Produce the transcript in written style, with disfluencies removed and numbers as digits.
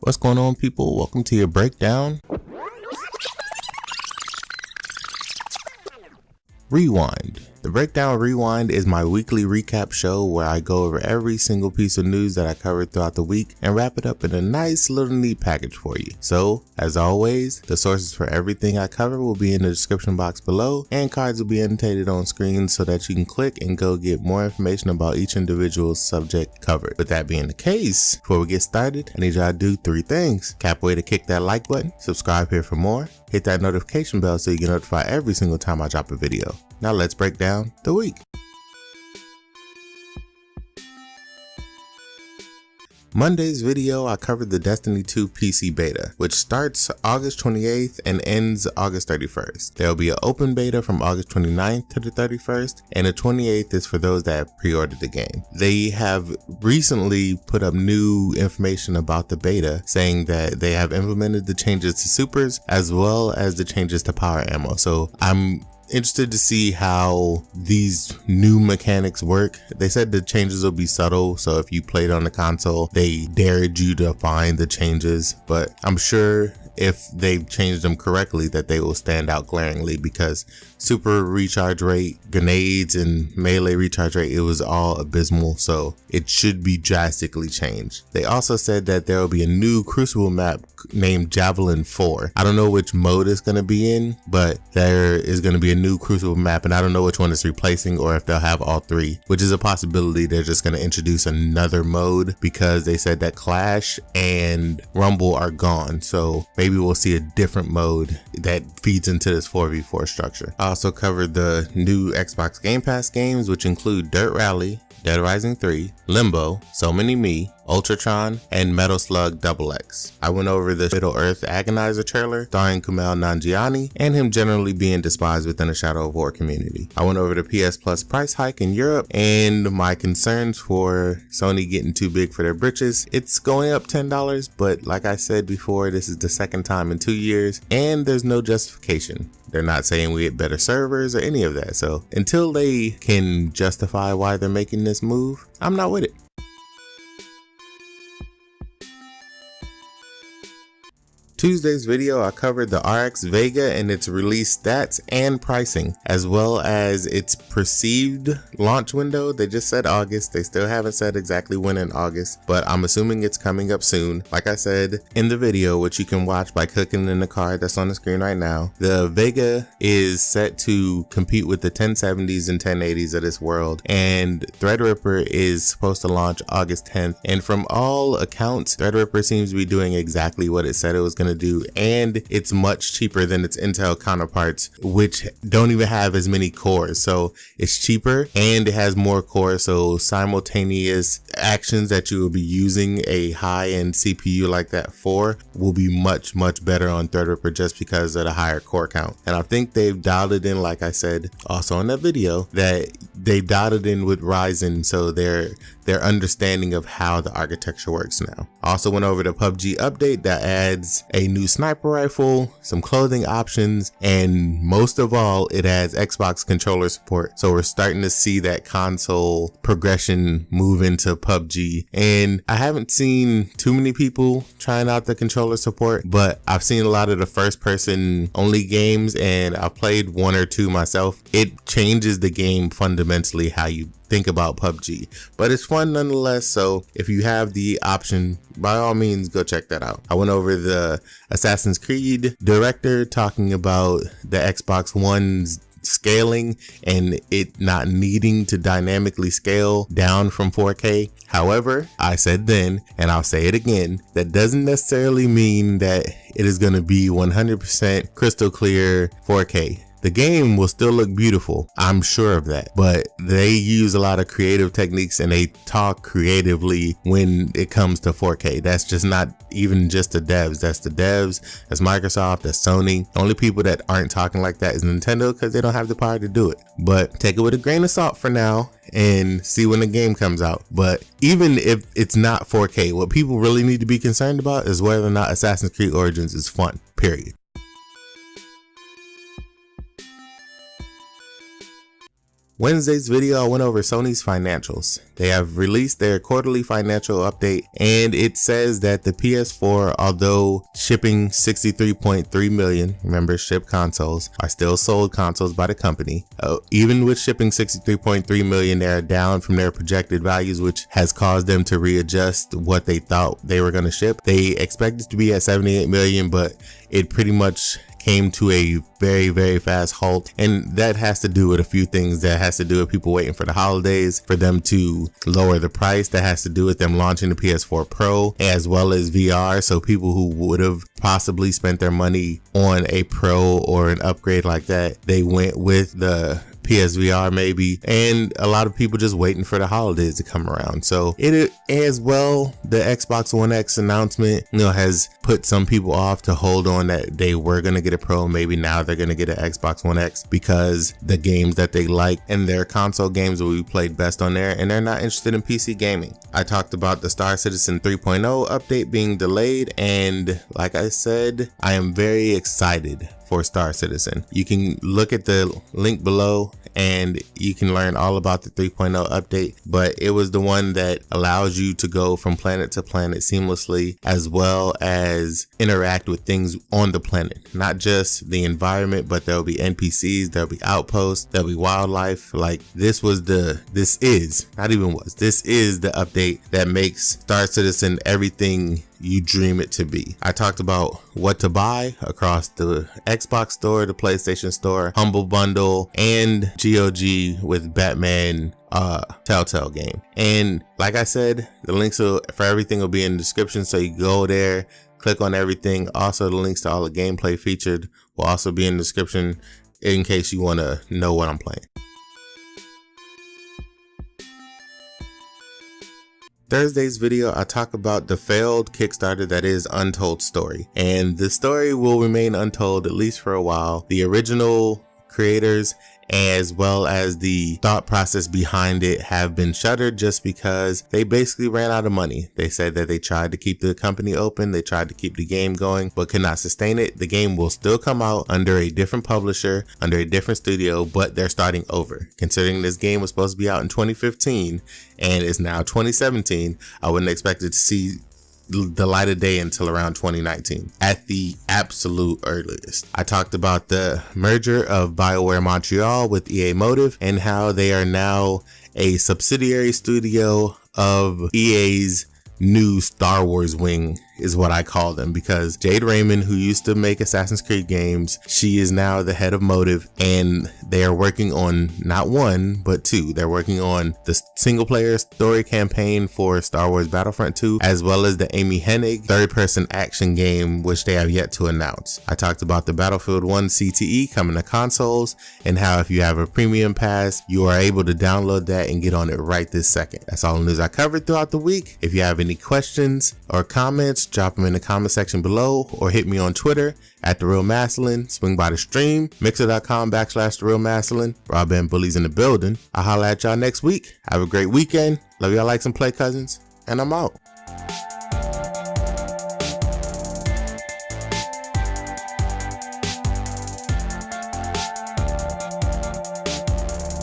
What's going on, people? Welcome to your breakdown. Rewind. The Breakdown Rewind is my weekly recap show where I go over every single piece of news that I covered throughout the week and wrap it up in a nice little neat package for you. So, as always, the sources for everything I cover will be in the description box below, and cards will be annotated on screen so that you can click and go get more information about each individual subject covered. With that being the case, before we get started, I need y'all to do 3 things. Cap away to kick that like button, subscribe here for more, hit that notification bell so you get notified every single time I drop a video. Now let's break down the week. Monday's video, I covered the Destiny 2 PC beta, which starts August 28th and ends August 31st. There will be an open beta from August 29th to the 31st, and the 28th is for those that have pre-ordered the game. They have recently put up new information about the beta, saying that they have implemented the changes to supers as well as the changes to power ammo. So I'm interested to see how these new mechanics work. They said the changes will be subtle, so if you played on the console, they dared you to find the changes, but I'm sure if they've changed them correctly that they will stand out glaringly, because super recharge rate, grenades, and melee recharge rate, it was all abysmal, so it should be drastically changed. They also said that there will be a new Crucible map named Javelin 4. I don't know which mode it's going to be in, but there is going to be a new Crucible map, and I don't know which one it's replacing or if they'll have all 3, which is a possibility. They're just going to introduce another mode because they said that Clash and Rumble are gone, so maybe we'll see a different mode that feeds into this 4v4 structure. I also covered the new Xbox Game Pass games, which include Dirt Rally, Dead Rising 3, Limbo, So Many Me, Ultratron, and Metal Slug XX. I went over the Middle-earth Agonizer trailer starring Kumail Nanjiani and him generally being despised within the Shadow of War community. I went over the PS Plus price hike in Europe and my concerns for Sony getting too big for their britches. It's going up $10, but like I said before, this is the second time in 2 years and there's no justification. They're not saying we get better servers or any of that. So until they can justify why they're making this move, I'm not with it. Tuesday's video, I covered the RX Vega and its release stats and pricing, as well as its perceived launch window. They just said August. They still haven't said exactly when in August, but I'm assuming it's coming up soon. Like I said in the video, which you can watch by clicking in the card that's on the screen right now, the Vega is set to compete with the 1070s and 1080s of this world, and Threadripper is supposed to launch August 10th. And from all accounts, Threadripper seems to be doing exactly what it said it was going to do, and it's much cheaper than its Intel counterparts, which don't even have as many cores. So it's cheaper and it has more cores, so simultaneous actions that you will be using a high-end CPU like that for will be much better on Threadripper just because of the higher core count. And I think they've dialed it in, like I said also in that video, that they dialed it in with Ryzen, so their understanding of how the architecture works now. I also went over the PUBG update that adds a new sniper rifle, some clothing options, and most of all, it adds Xbox controller support. So we're starting to see that console progression move into PUBG. And I haven't seen too many people trying out the controller support, but I've seen a lot of the first person only games, and I've played 1 or 2 myself. It changes the game fundamentally how you think about PUBG, but it's fun nonetheless. So if you have the option, by all means go check that out. I went over the Assassin's Creed director talking about the Xbox One's scaling and it not needing to dynamically scale down from 4K. However, I said then, and I'll say it again, that doesn't necessarily mean that it is going to be 100% crystal clear 4K. The game will still look beautiful, I'm sure of that, but they use a lot of creative techniques and they talk creatively when it comes to 4K. That's just not even just the devs. That's the devs, that's Microsoft, that's Sony. The only people that aren't talking like that is Nintendo because they don't have the power to do it. But take it with a grain of salt for now and see when the game comes out. But even if it's not 4K, what people really need to be concerned about is whether or not Assassin's Creed Origins is fun, period. Wednesday's video, I went over Sony's financials. They have released their quarterly financial update, and it says that the PS4, although shipping 63.3 million, remember shipped consoles, are still sold consoles by the company. Even with shipping 63.3 million, they're down from their projected values, which has caused them to readjust what they thought they were going to ship. They expected to be at 78 million, but it pretty much came to a very fast halt, and that has to do with a few things. That has to do with people waiting for the holidays for them to lower the price. That has to do with them launching the PS4 Pro as well as VR, so people who would have possibly spent their money on a Pro or an upgrade like that, they went with the PSVR maybe, and a lot of people just waiting for the holidays to come around. So it as well, the Xbox One X announcement, has put some people off to hold on that they were gonna get a Pro. Maybe now they're gonna get an Xbox One X because the games that they like and their console games will be played best on there, and they're not interested in PC gaming. I talked about the Star Citizen 3.0 update being delayed, and like I said, I am very excited for Star Citizen. You can look at the link below and you can learn all about the 3.0 update, but it was the one that allows you to go from planet to planet seamlessly, as well as interact with things on the planet, not just the environment, but there'll be NPCs, there'll be outposts, there'll be wildlife. Like this is the update that makes Star Citizen everything you dream it to be. I talked about what to buy across the Xbox store, the PlayStation store, Humble Bundle, and GOG with Batman Telltale game. And like I said, the links for everything will be in the description, so you go there, click on everything. Also, the links to all the gameplay featured will also be in the description in case you want to know what I'm playing. Thursday's video, I talk about the failed Kickstarter that is Untold Story, and the story will remain untold at least for a while. The original creators as well as the thought process behind it have been shuttered just because they basically ran out of money. They said that they tried to keep the company open, they tried to keep the game going, but could not sustain it. The game will still come out under a different publisher, under a different studio, but they're starting over. Considering this game was supposed to be out in 2015 and it's now 2017, I wouldn't expect it to see the light of day until around 2019 at the absolute earliest. I talked about the merger of BioWare Montreal with EA Motive and how they are now a subsidiary studio of EA's new Star Wars wing, is what I call them, because Jade Raymond, who used to make Assassin's Creed games, she is now the head of Motive, and they are working on not one but two. They're working on the single player story campaign for Star Wars Battlefront 2, as well as the Amy Hennig third person action game, which they have yet to announce. I talked about the Battlefield 1 CTE coming to consoles, and how if you have a premium pass, you are able to download that and get on it right this second. That's all the news I covered throughout the week. If you have any questions or comments, drop them in the comment section below, or hit me on Twitter at DaRealMastalin. Swing by the stream, mixer.com/DaRealMastalin. Rob and Bullies in the building. I'll holla at y'all next week. Have a great weekend. Love y'all like some play, cousins, and I'm out.